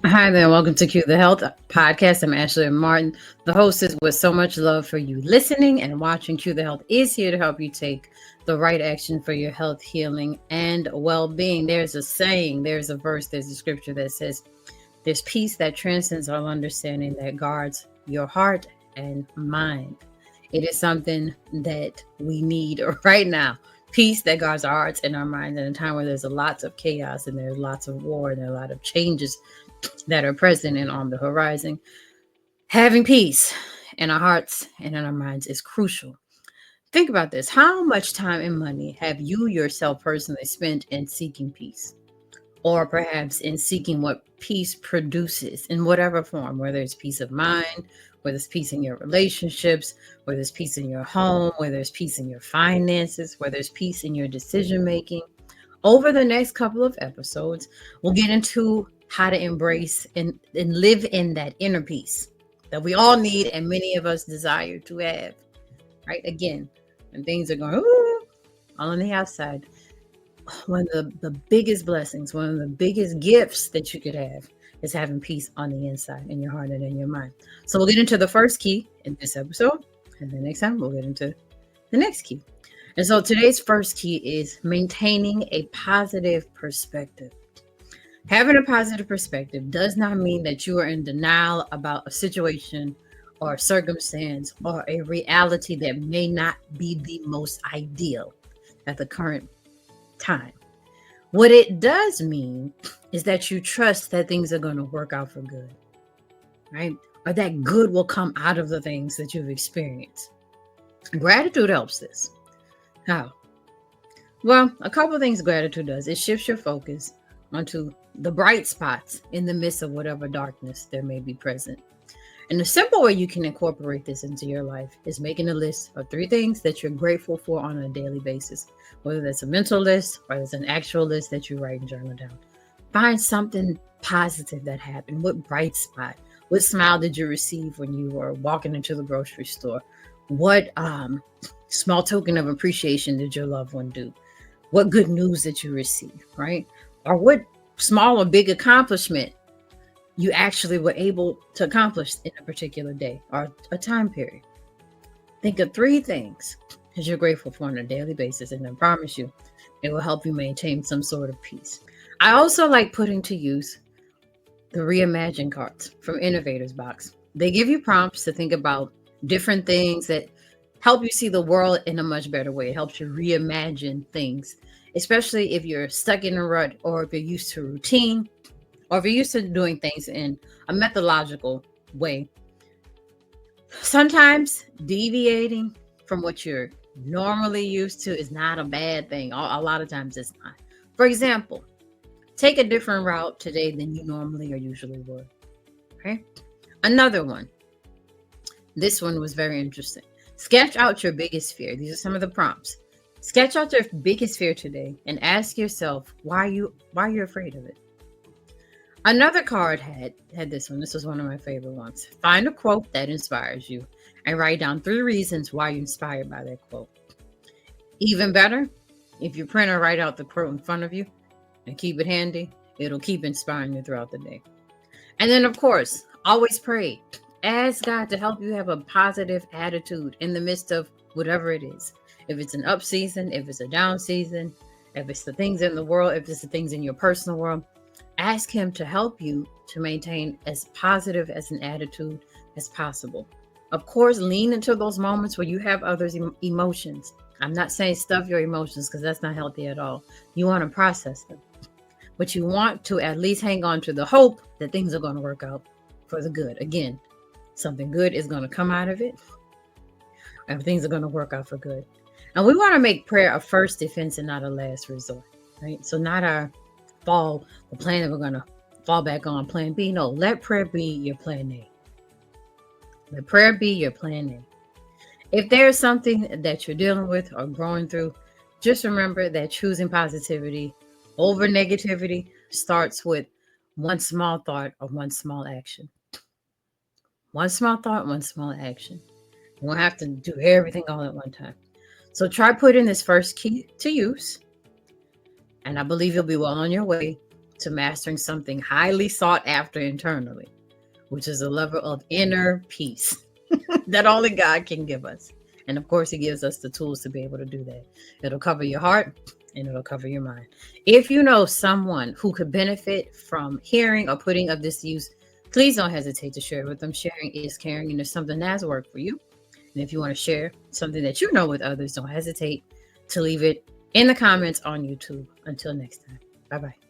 Hi there, welcome to Q the Health podcast. I'm Ashley Martin, the hostess with so much love for you listening and watching. Q the Health is here to help you take the right action for your health, healing, and well being. There's a saying, there's a verse, there's a scripture that says, there's peace that transcends all understanding that guards your heart and mind. It is something that we need right now. Peace that guards our hearts and our minds in a time where there's lots of chaos and there's lots of war and there are a lot of changes that are present and on the horizon. Having peace in our hearts and in our minds is crucial. Think about this. How much time and money have you yourself personally spent in seeking peace? Or perhaps in seeking what peace produces in whatever form, whether it's peace of mind, whether it's peace in your relationships, whether it's peace in your home, whether it's peace in your finances, whether it's peace in your decision making. Over the next couple of episodes, we'll get into how to embrace and live in that inner peace that we all need and many of us desire to have. Right? Again, when things are going ooh, all on the outside, one of the biggest blessings, one of the biggest gifts that you could have is having peace on the inside in your heart and in your mind. So we'll get into the first key in this episode, and the next time we'll get into the next key. And so today's first key is maintaining a positive perspective. Having a positive perspective does not mean that you are in denial about a situation or a circumstance or a reality that may not be the most ideal at the current time. What it does mean is that you trust that things are going to work out for good, right? Or that good will come out of the things that you've experienced. Gratitude helps this. How? Well, a couple of things gratitude does. It shifts your focus onto the bright spots in the midst of whatever darkness there may be present. And the simple way you can incorporate this into your life is making a list of 3 things that you're grateful for on a daily basis, whether that's a mental list or it's an actual list that you write and journal down. Find something positive that happened. What bright spot? What smile did you receive when you were walking into the grocery store? What small token of appreciation did your loved one do? What good news did you receive, right? Or what small or big accomplishment you actually were able to accomplish in a particular day or a time period. Think of 3 things that you're grateful for on a daily basis, and I promise you, it will help you maintain some sort of peace. I also like putting to use the Reimagine cards from Innovators Box. They give you prompts to think about different things that help you see the world in a much better way. It helps you reimagine things, especially if you're stuck in a rut or if you're used to routine or if you're used to doing things in a methodological way. Sometimes deviating from what you're normally used to is not a bad thing. A lot of times it's not. For example, take a different route today than you normally or usually would. Okay. Another one. This one was very interesting. Sketch out your biggest fear. These are some of the prompts. Sketch out your biggest fear today and ask yourself why you're afraid of it. Another card had this one. This was one of my favorite ones. Find a quote that inspires you and write down 3 reasons why you're inspired by that quote. Even better, if you print or write out the quote in front of you and keep it handy, it'll keep inspiring you throughout the day. And then, of course, always pray. Ask God to help you have a positive attitude in the midst of whatever it is. If it's an up season, if it's a down season, if it's the things in the world, if it's the things in your personal world, ask Him to help you to maintain as positive as an attitude as possible. Of course, lean into those moments where you have others' emotions. I'm not saying stuff your emotions because that's not healthy at all. You want to process them, but you want to at least hang on to the hope that things are going to work out for the good. Again, something good is going to come out of it, and things are going to work out for good. And we want to make prayer a first defense and not a last resort, right? So not our the plan that we're going to fall back on plan B. No, let prayer be your plan A. Let prayer be your plan A. If there's something that you're dealing with or going through, just remember that choosing positivity over negativity starts with one small thought or one small action. One small thought, one small action. You won't have to do everything all at one time. So try putting this first key to use, and I believe you'll be well on your way to mastering something highly sought after internally, which is a level of inner peace that only God can give us. And of course, He gives us the tools to be able to do that. It'll cover your heart and it'll cover your mind. If you know someone who could benefit from hearing or putting of this use, please don't hesitate to share it with them. Sharing is caring, and if something has worked for you, and if you want to share something that you know with others, don't hesitate to leave it in the comments on YouTube. Until next time, bye-bye.